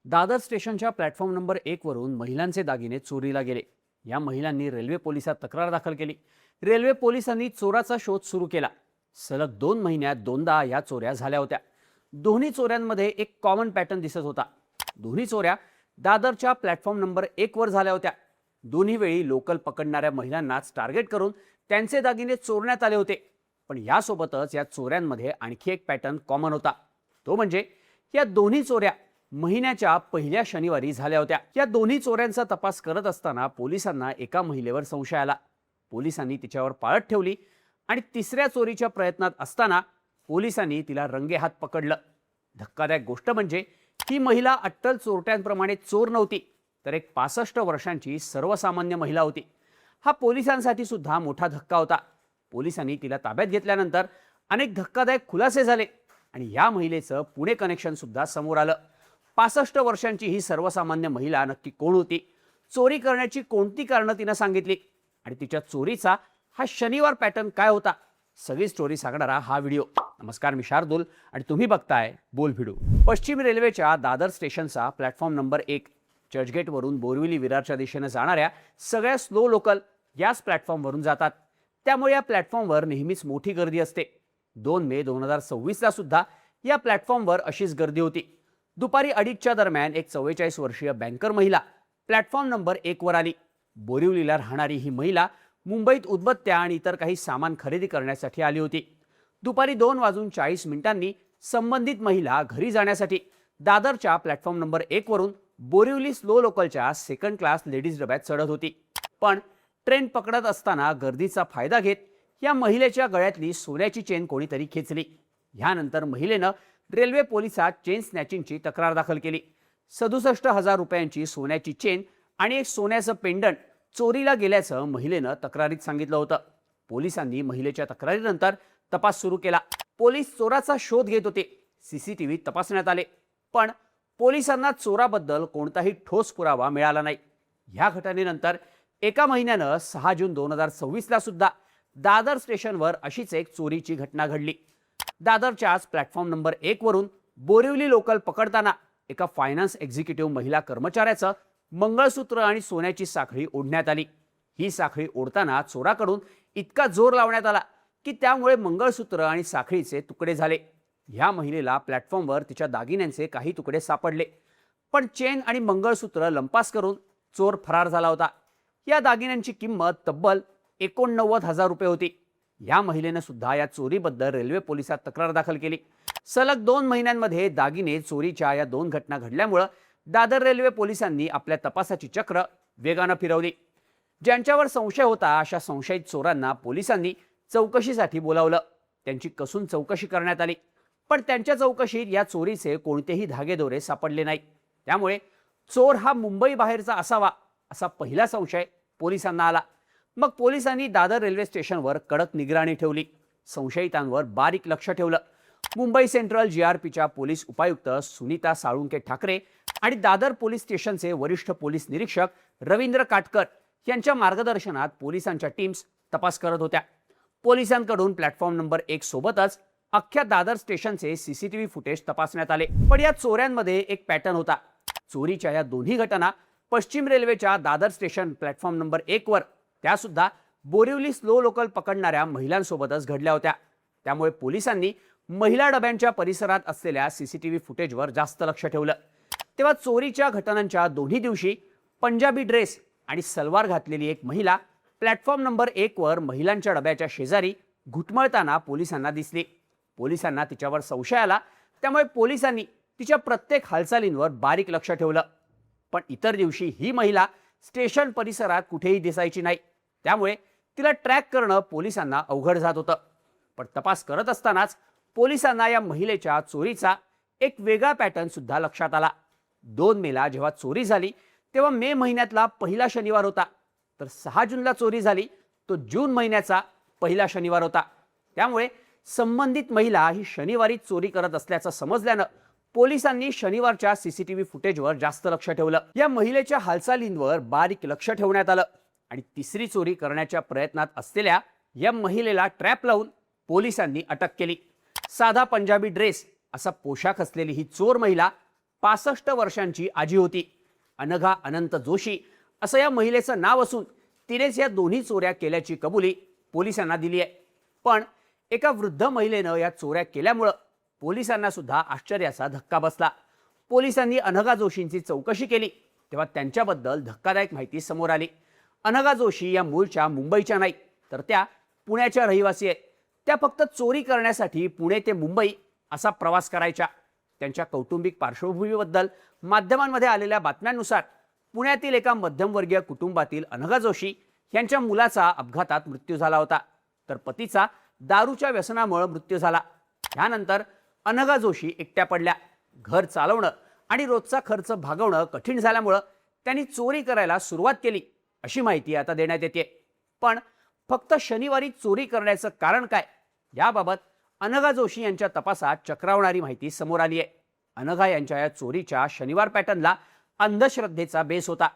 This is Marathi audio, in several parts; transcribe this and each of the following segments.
दादर स्टेशनच्या प्लॅटफॉर्म नंबर 1 वरून महिलांचे दागिने चोरीला गेले। या महिलांनी रेल्वे पोलिसात तक्रार दाखल केली। रेल्वे पोलिसांनी चोराचा शोध सुरू केला। सलग 2 महिन्यात दोनदा या चोऱ्या झाल्या होत्या। दोन्ही चोऱ्यांमध्ये एक कॉमन पॅटर्न दिसत होता। दोन्ही चोऱ्या दादरच्या प्लॅटफॉर्म नंबर 1 वर झाल्या होत्या। दोन्ही वेळी लोकल पकडणाऱ्या महिलांनाच टार्गेट करून त्यांचे दागिने चोरण्यात आले होते। पण यासोबतच या चोऱ्यांमध्ये आणखी एक पॅटर्न कॉमन होता। तो म्हणजे या दोन्ही चोऱ्या महिन्याच्या पहिल्या शनिवारी झाल्या होत्या। या दोन्ही चोऱ्यांचा तपास करत असताना पोलिसांना एका महिलेवर संशय आला। पोलिसांनी तिच्यावर पाळत ठेवली आणि तिसऱ्या चोरीच्या प्रयत्नात असताना पोलिसांनी तिला रंगेहात पकडलं। धक्कादायक गोष्ट म्हणजे ही महिला अट्टल चोरट्यांप्रमाणे चोर नव्हती, तर एक 65 वर्षांची सर्वसामान्य महिला होती। हा पोलिसांसाठी सुद्धा मोठा धक्का होता। पोलिसांनी तिला ताब्यात घेतल्यानंतर अनेक धक्कादायक खुलासे झाले आणि या महिलेचं पुणे कनेक्शन सुद्धा समोर आलं। 65 वर्षांची ही सर्वसामान्य महिला नक्की कोण होती, चोरी करण्याची कोणती कारणं तिनं सांगितली आणि तिच्या चोरीचा हा शनिवार पॅटर्न काय होता, सगळी स्टोरी सांगणारा हा व्हिडिओ। नमस्कार, मी शार्दुल आणि तुम्ही बघताय बोल व्हिडिओ। पश्चिम रेल्वेच्या दादर स्टेशनचा प्लॅटफॉर्म नंबर 1 चर्चगेटवरून बोरिवली विरारच्या दिशेने जाणाऱ्या सगळ्या स्लो लोकल याच प्लॅटफॉर्मवरून जातात। त्यामुळे या प्लॅटफॉर्मवर नेहमीच मोठी गर्दी असते। 2 मे 2026 ला सुद्धा या प्लॅटफॉर्मवर अशीच गर्दी होती। दुपारी 2:30च्या दरम्यान एक 44 वर्षीय बँकर महिला प्लॅटफॉर्म नंबर 1 वर आली। बोरिवलीला राहणारी ही महिला मुंबईत उदबत्त्या आणि इतर काही सामान खरेदी करण्यासाठी आली होती। दुपारी 2:40 संबंधित महिला घरी जाण्यासाठी दादरच्या प्लॅटफॉर्म नंबर 1 वरून बोरिवली स्लो लोकलच्या सेकंड क्लास लेडीज डब्यात चढत होती। पण ट्रेन पकडत असताना गर्दीचा फायदा घेत या महिलेच्या गळ्यातली सोन्याची चेन कोणीतरी खेचली। यानंतर महिलेनं रेल्वे पोलिसात चेन स्नॅचिंगची तक्रार दाखल केली। 67,000 रुपयांची सोन्याची चेन आणि एक सोन्याचं पेंडंट चोरीला गेल्याचं महिलेनं तक्रारीत सांगितलं होतं। पोलिसांनी महिलेच्या तक्रारीनंतर तपास सुरू केला। पोलीस चोराचा शोध घेत होते। सीसीटीव्ही तपासण्यात आले, पण पोलिसांना चोराबद्दल कोणताही ठोस पुरावा मिळाला नाही। या घटनेनंतर एका महिन्यानं 6 जून 2026 ला सुद्धा दादर स्टेशनवर अशीच एक चोरीची घटना घडली। दादरच्याच प्लॅटफॉर्म नंबर 1 वरून बोरिवली लोकल पकडताना एका फायनान्स एक्झिक्युटिव्ह महिला कर्मचाऱ्याचं मंगळसूत्र आणि सोन्याची साखळी ओढण्यात आली। ही साखळी ओढताना चोराकडून इतका जोर लावण्यात आला की त्यामुळे मंगळसूत्र आणि साखळीचे तुकडे झाले। या महिलेला प्लॅटफॉर्मवर तिच्या दागिन्यांचे काही तुकडे सापडले, पण चेन आणि मंगळसूत्र लंपास करून चोर फरार झाला होता। या दागिन्यांची किंमत तब्बल 89,000 रुपये होती। या महिलेनं सुद्धा या चोरीबद्दल रेल्वे पोलिसात तक्रार दाखल केली। सलग 2 महिन्यांमध्ये दागिने चोरीच्या या 2 घटना घडल्यामुळे दादर रेल्वे पोलिसांनी आपल्या तपासाची चक्र वेगानं फिरवली। ज्यांच्यावर संशय होता अशा संशयित चोरांना पोलिसांनी चौकशीसाठी बोलावलं। त्यांची कसून चौकशी करण्यात आली, पण त्यांच्या चौकशीत या चोरीचे कोणतेही धागेदोरे सापडले नाही। त्यामुळे चोर हा मुंबई बाहेरचा असावा असा पहिला संशय पोलिसांना आला। मग पोलिसांनी दादर रेल्वे स्टेशनवर कडक निगराणी ठेवली। संशयितांवर बारीक लक्ष ठेवलं। मुंबई सेंट्रल जीआरपीच्या पोलीस उपायुक्त सुनीता साळुंके ठाकरे आणि दादर पोलीस स्टेशनचे वरिष्ठ पोलीस निरीक्षक रवींद्र काटकर यांच्या मार्गदर्शनात पोलिसांच्या टीम्स तपास करत होत्या। पोलिसांकडून प्लॅटफॉर्म नंबर 1 सोबतच अख्ख्या दादर स्टेशनचे सीसीटीव्ही फुटेज तपासण्यात आले। पण या चोऱ्यांमध्ये एक पॅटर्न होता। चोरीच्या या दोन्ही घटना पश्चिम रेल्वेच्या दादर स्टेशन प्लॅटफॉर्म नंबर 1 वर, त्यासुद्धा बोरिवली स्लो लोकल पकडणाऱ्या महिलांसोबतच घडल्या होत्या। त्यामुळे पोलिसांनी महिला डब्यांच्या परिसरात असलेल्या सीसीटीव्ही फुटेजवर जास्त लक्ष ठेवलं। तेव्हा चोरीच्या घटनांच्या दोन्ही दिवशी पंजाबी ड्रेस आणि सलवार घातलेली एक महिला प्लॅटफॉर्म नंबर 1 वर महिलांच्या डब्याच्या शेजारी घुटमळताना पोलिसांना दिसली। पोलिसांना तिच्यावर संशय आला, त्यामुळे पोलिसांनी तिच्या प्रत्येक हालचालींवर बारीक लक्ष ठेवलं। पण इतर दिवशी ही महिला स्टेशन परिसरात कुठेही दिसायची नाही। त्यामुळे तिला ट्रॅक करणं पोलिसांना अवघड जात होतं। पण तपास करत असतानाच पोलिसांना या महिलेच्या चोरीचा एक वेगळा पॅटर्न सुद्धा लक्षात आला। 2 मेला जेव्हा चोरी झाली तेव्हा मे महिन्यातला पहिला शनिवार होता, तर 6 जूनला चोरी झाली तो जून महिन्याचा पहिला शनिवार होता। त्यामुळे संबंधित महिला ही शनिवारी चोरी करत असल्याचं समजल्यानं पोलिसांनी शनिवारच्या सीसीटीव्ही फुटेजवर जास्त लक्ष ठेवलं। या महिलेच्या हालचालींवर बारीक लक्ष ठेवण्यात आलं आणि तिसरी चोरी करण्याच्या प्रयत्नात असलेल्या या महिलेला ट्रॅप लावून पोलिसांनी अटक केली। साधा पंजाबी ड्रेस असा पोशाख असलेली ही चोर महिला 65 वर्षांची आजी होती. अनघा अनंत जोशी असं या महिलेचं नाव असून तिनेच या दोन्ही चोऱ्या केल्याची कबुली पोलिसांना दिली आहे. पण एका वृद्ध महिलेनं या चोऱ्या केल्यामुळं पोलिसांना सुद्धा आश्चर्याचा धक्का बसला. पोलिसांनी अनघा जोशींची चौकशी केली तेव्हा त्यांच्याबद्दल धक्कादायक माहिती समोर आली. अनघा जोशी या मूळच्या मुंबईच्या नाही तर त्या पुण्याच्या रहिवासी आहेत. त्या फक्त चोरी करण्यासाठी पुणे ते मुंबई असा प्रवास करायच्या. त्यांच्या कौटुंबिक पार्श्वभूमीबद्दल माध्यमांमध्ये आलेल्या बातम्यांनुसार पुण्यातील एका मध्यमवर्गीय कुटुंबातील अनघा जोशी यांच्या मुलाचा अपघातात मृत्यू झाला होता, तर पतीचा दारूच्या व्यसनामुळे मृत्यू झाला. यानंतर अनघा जोशी एकट्या पडल्या. घर चालवणं आणि रोजचा खर्च भागवणं कठीण झाल्यामुळं त्यांनी चोरी करायला सुरुवात केली अशी माहिती आता देण्यात येते. पण फक्त शनिवारी चोरी करण्याचं कारण काय याबाबत अनघा जोशी यांच्या तपासात चक्रावणारी माहिती समोर आली आहे. अनघा यांच्या या चोरीच्या शनिवार पॅटर्नला अंधश्रद्धेचा बेस होता.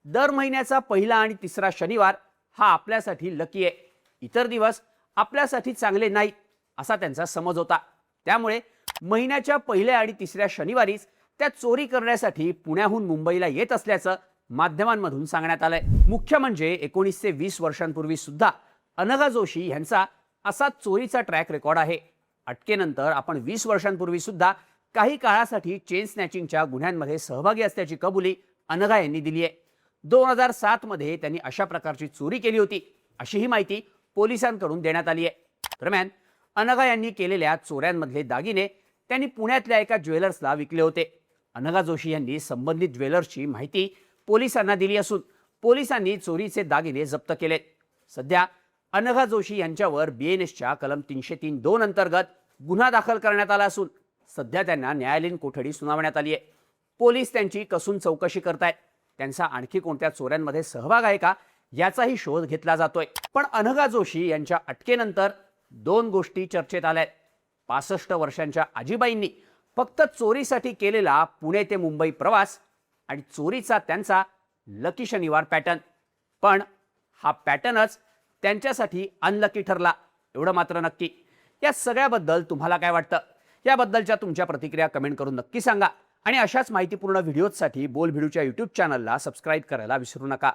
दर महिन्याचा पहिला आणि तिसरा शनिवार हा आपल्यासाठी लकी आहे, इतर दिवस आपल्यासाठी चांगले नाहीत असा त्यांचा समज होता. त्यामुळे महिन्याच्या पहिल्या आणि तिसऱ्या शनिवारीच त्या चोरी करण्यासाठी पुण्याहून मुंबईला येत असल्याचं माध्यमांमधून सांगण्यात आलंय. मुख्य म्हणजे 19 ते 20 वर्षांपूर्वी सुद्धा अनघा जोशी यांचा असा चोरीचा ट्रॅक रेकॉर्ड आहे. अटकेनंतर आपण 20 वर्षांपूर्वी सुद्धा काही काळासाठी चेन स्नॅचिंगच्या गुन्ह्यांमध्ये सहभागी असल्याची कबुली अनघा यांनी दिली आहे. 2007 मध्ये त्यांनी अशा प्रकारची चोरी केली होती अशी ही माहिती पोलिसांकडून देण्यात आली आहे. दरम्यान अनघा यांनी केलेल्या चोऱ्यांमधले दागिने त्यांनी पुण्यातल्या एका ज्वेलर्सला विकले होते. अनघा जोशी यांनी संबंधित ज्वेलर्सची माहिती पोलिसांना दिली असून पोलिसांनी चोरीचे दागिने जप्त केलेत. सध्या अनघा जोशी यांच्यावर BNSच्या कलम 303(2) अंतर्गत गुन्हा दाखल करण्यात आला असून सध्या त्यांना न्यायालयीन कोठडी सुनावण्यात आली आहे. पोलीस त्यांची कसून चौकशी करतायत. त्यांचा आणखी कोणत्या चोऱ्यांमध्ये सहभाग आहे का याचाही शोध घेतला जातोय. पण अनघा जोशी यांच्या अटकेनंतर दोन गोष्टी चर्चेत आल्यात. 65 वर्षांच्या आजीबाईंनी फक्त चोरीसाठी केलेला पुणे ते मुंबई प्रवास आणि चोरीचा त्यांचा लकी शनिवार पॅटर्न. पण हा पॅटर्नच त्यांच्यासाठी अनलकी ठरला एवढं मात्र नक्की. या सगळ्याबद्दल तुम्हाला काय वाटतं याबद्दलच्या तुमच्या प्रतिक्रिया कमेंट करून नक्की सांगा आणि अशाच माहितीपूर्ण व्हिडिओजसाठी बोल भिडूच्या YouTube चॅनलला सबस्क्राईब करायला विसरू नका.